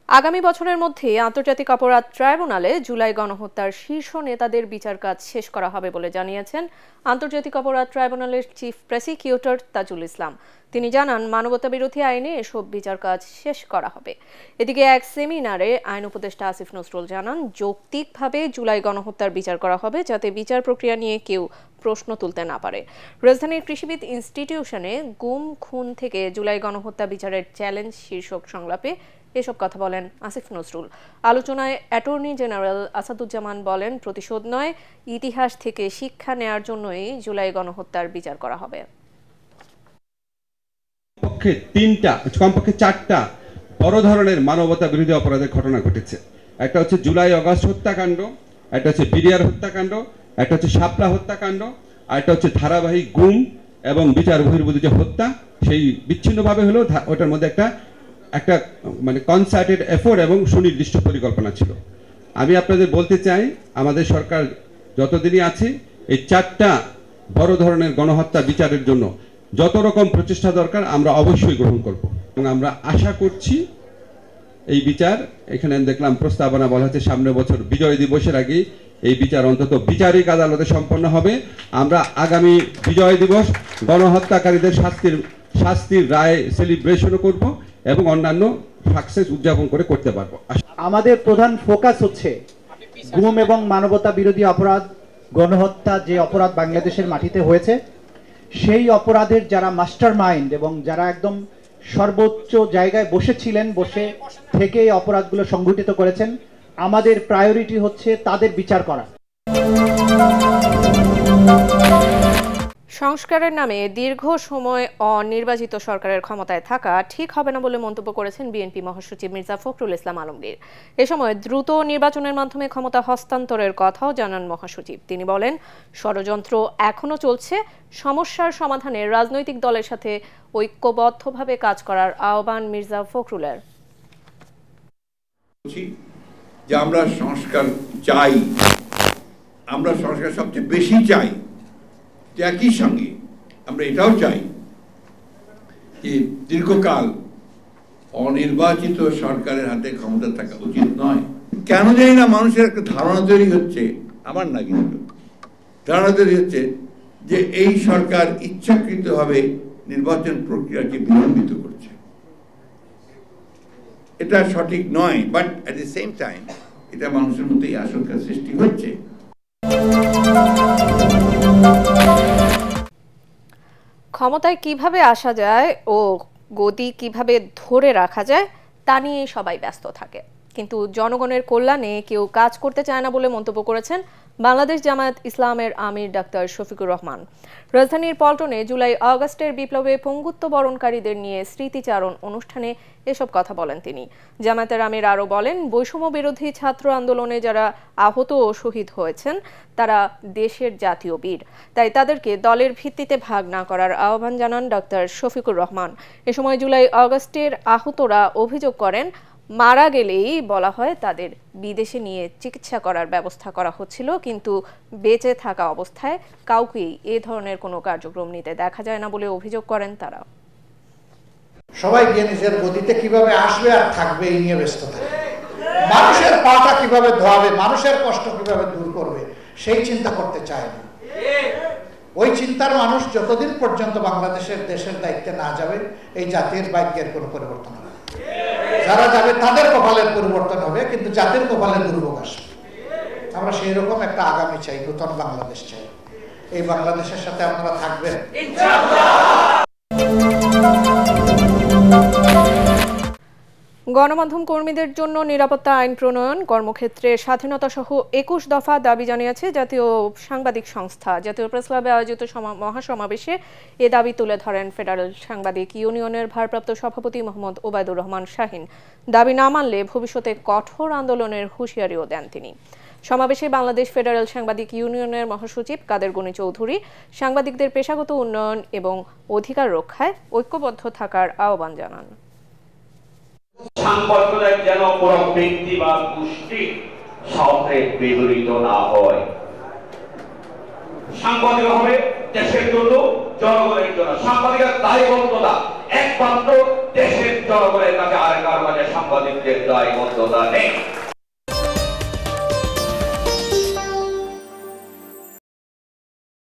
আগামী বছরের মধ্যে আন্তর্জাতিক অপরাধ ট্রাইব্যুনালে জুলাই গণহত্যার শীর্ষ নেতাদের বিচার কাজ শেষ করা হবে বলে জানিয়েছেন আন্তর্জাতিক অপরাধ ট্রাইব্যুনালের চিফ প্রসিকিউটর তাজুল ইসলাম। তিনি জানান, মানবতাবিরোধী আইনে এসব বিচার কাজ শেষ করা হবে। এদিকে এক সেমিনারে আইন উপদেষ্টা আসিফ নজরুল জানান, যৌক্তিকভাবে জুলাই গণহত্যার বিচার করা হবে যাতে বিচার প্রক্রিয়া নিয়ে কেউ প্রশ্ন তুলতে না পারে। রাজধানীর কৃষিবিদ ইনস্টিটিউশনে গুম খুন থেকে জুলাই গণহত্যা বিচারের চ্যালেঞ্জ শীর্ষক সংলাপে এসব কথা বলেন আসিফ নজরুল। আলোচনায় অ্যাটর্নি জেনারেল আসাদুজ্জামান বলেন, প্রতিশোধ নয়, ইতিহাস থেকে শিক্ষা নেয়ার জন্যই জুলাই গণহত্যার বিচার করা হবে। কমপক্ষে 4টা বড় ধরনের মানবতা বিরোধী অপরাধের ঘটনা ঘটেছে। একটা হচ্ছে জুলাই অগাস্ট হত্যাকাণ্ড, একটা হচ্ছে বিডিআর হত্যাকাণ্ড, একটা হচ্ছে শাপলা হত্যাকাণ্ড, আর একটা হচ্ছে ধারাবাহিক গুম এবং বিচার বহির্ভূত যে হত্যা, সেই বিচ্ছিন্নভাবে হলেও ওটার মধ্যে একটা মানে কনসার্টেড এফোর্ট এবং সুনির্দিষ্ট পরিকল্পনা ছিল। আমি আপনাদের বলতে চাই, আমাদের সরকার যতদিনই আছে এই 4টা বড় ধরনের গণহত্যা বিচারের জন্য যত রকম প্রচেষ্টা দরকার আমরা অবশ্যই গ্রহণ করব এবং আমরা আশা করছি এই বিচার, এখানে দেখলাম প্রস্তাবনা বলা হচ্ছে সামনের বছর বিজয় দিবসের আগে এই বিচার অন্তত বিচারিক আদালতে সম্পন্ন হবে। আমরা আগামী বিজয় দিবস গণহত্যাকারীদের শাস্তির রায় সেলিব্রেশনও করব এবং অন্যান্য সাকসেস উদযাপন করতে পারবো। আমাদের প্রধান ফোকাস হচ্ছে গুম এবং মানবতা বিরোধী অপরাধ, গণহত্যা যে অপরাধ বাংলাদেশের মাটিতে হয়েছে, সেই অপরাধের যারা মাস্টার মাইন্ড এবং যারা একদম সর্বোচ্চ জায়গায় বসেছিলেন, বসে থেকে এই অপরাধগুলো সংঘটিত করেছেন, আমাদের প্রায়োরিটি হচ্ছে তাদের বিচার করা। সংস্কারের নামে দীর্ঘ সময় অনির্বাচিত সরকারের ক্ষমতায় থাকা ঠিক হবে না বলে মন্তব্য করেছেন বিএনপি মহাসচিব মির্জা ফখরুল ইসলাম আলমগীর। এ সময় দ্রুত নির্বাচনের মাধ্যমে ক্ষমতা হস্তান্তরের কথাও জানান মহাসচিব। তিনি বলেন, ষড়যন্ত্র এখনো চলছে, সমস্যার সমাধানে রাজনৈতিক দলের সাথে ঐক্যবদ্ধভাবে কাজ করার আহ্বান মির্জা ফখরুলের। যে আমরা সংস্কার চাই, আমরা সংস্কার সবচেয়ে বেশি চাই, একই সঙ্গে আমরা এটাও চাই যে দীর্ঘকাল অনির্বাচিত সরকারের হাতে ক্ষমতা থাকা উচিত নয়। কেন জানি না মানুষের একটা ধারণা তৈরি হচ্ছে, আমার না কিন্তু ধারণা তৈরি হচ্ছে যে এই সরকার ইচ্ছাকৃতভাবে নির্বাচন প্রক্রিয়াকে বিলম্বিত করছে। এটা সঠিক নয়, but at the same time এটা মানুষের মধ্যে এই আশঙ্কার সৃষ্টি হচ্ছে। ক্ষমতায় কিভাবে আসা যায় ও গদি কিভাবে ধরে রাখা যায় তা নিয়ে সবাই ব্যস্ত থাকে, কিন্তু জনগণের কল্যাণে কেউ কাজ করতে চায় না বলে মন্তব্য করেছেন বাংলাদেশ জামায়াত ইসলামের আমির ডাক্তার শফিকুর রহমান। রাজধানীর পল্টনে জুলাই আগস্টের বিপ্লবে পঙ্গুত্ব বরণকারীদের নিয়ে স্মৃতিচারণ অনুষ্ঠানে এসব কথা বলেন তিনি। জামায়াতের আমির আরও বলেন, বৈষম্য বিরোধী ছাত্র আন্দোলনে যারা আহত ও শহীদ হয়েছেন তারা দেশের জাতীয় বীর, তাই তাদেরকে দলের ভিত্তিতে ভাগ না করার আহ্বান জানান ডাক্তার শফিকুর রহমান। এ সময় জুলাই আগস্টের আহতরা অভিযোগ করেন, মারা গেলেই বলা হয় তাদের বিদেশে নিয়ে চিকিৎসা করার ব্যবস্থা করা হচ্ছিল, কিন্তু বেঁচে থাকা অবস্থায় কাউকেই এ ধরনের কোনো কার্যক্রম নিতে দেখা যায় না বলে অভিযোগ করেন তারা। সবাই গিয়ে নিজের গদিতে কিভাবে আসবে আর থাকবে এই নিয়ে ব্যস্ত থাকে। মানুষের পাটা কিভাবে ধোয়াবে, মানুষের কষ্ট কিভাবে দূর করবে সেই চিন্তা করতে চায় না। ওই চিন্তার মানুষ যতদিন পর্যন্ত বাংলাদেশের দেশের দায়িত্বে না যাবে, এই জাতির ভাগ্যের কোনো পরিবর্তন হবে। যারা যাবে তাদের কপালের পরিবর্তন হবে, কিন্তু জাতির কপালে দুর্ভোগ আসবে। আমরা সেই রকম একটা আগামী চাই, নতুন বাংলাদেশ চাই। এই বাংলাদেশের সাথে আপনারা থাকবেন ইনশাআল্লাহ। গণমাধ্যম কর্মীদের জন্য নিরাপত্তা আইন প্রণয়ন, কর্মক্ষেত্রে স্বাধীনতা সহ 21 দফা দাবি জানিয়েছে জাতীয় সাংবাদিক সংস্থা। জাতীয় প্রেস ক্লাবে আয়োজিত মহাসমাবেশে এ দাবি তুলে ধরেন ফেডারেল সাংবাদিক ইউনিয়নের ভারপ্রাপ্ত সভাপতি মোহাম্মদ ওবায়দুর রহমান শাহীন। দাবি না মানলে ভবিষ্যতে কঠোর আন্দোলনের হুঁশিয়ারিও দেন তিনি। সমাবেশে বাংলাদেশ ফেডারেল সাংবাদিক ইউনিয়নের মহাসচিব কাদের গনি চৌধুরী সাংবাদিকদের পেশাগত উন্নয়ন এবং অধিকার রক্ষায় ঐক্যবদ্ধ থাকার আহ্বান জানান। সাংবাদিকদের যেন কোনো ব্যক্তি বা গোষ্ঠী সাথে বিপরীত না হয়। সাংবাদিক হবে দেশের জন্য, জনগণের জন্য। সাংবাদিকের দায়বদ্ধতা একমাত্র দেশের জনগণের কাছে আর কার মাঝে সাংবাদিকদের দায়বদ্ধতা নেই।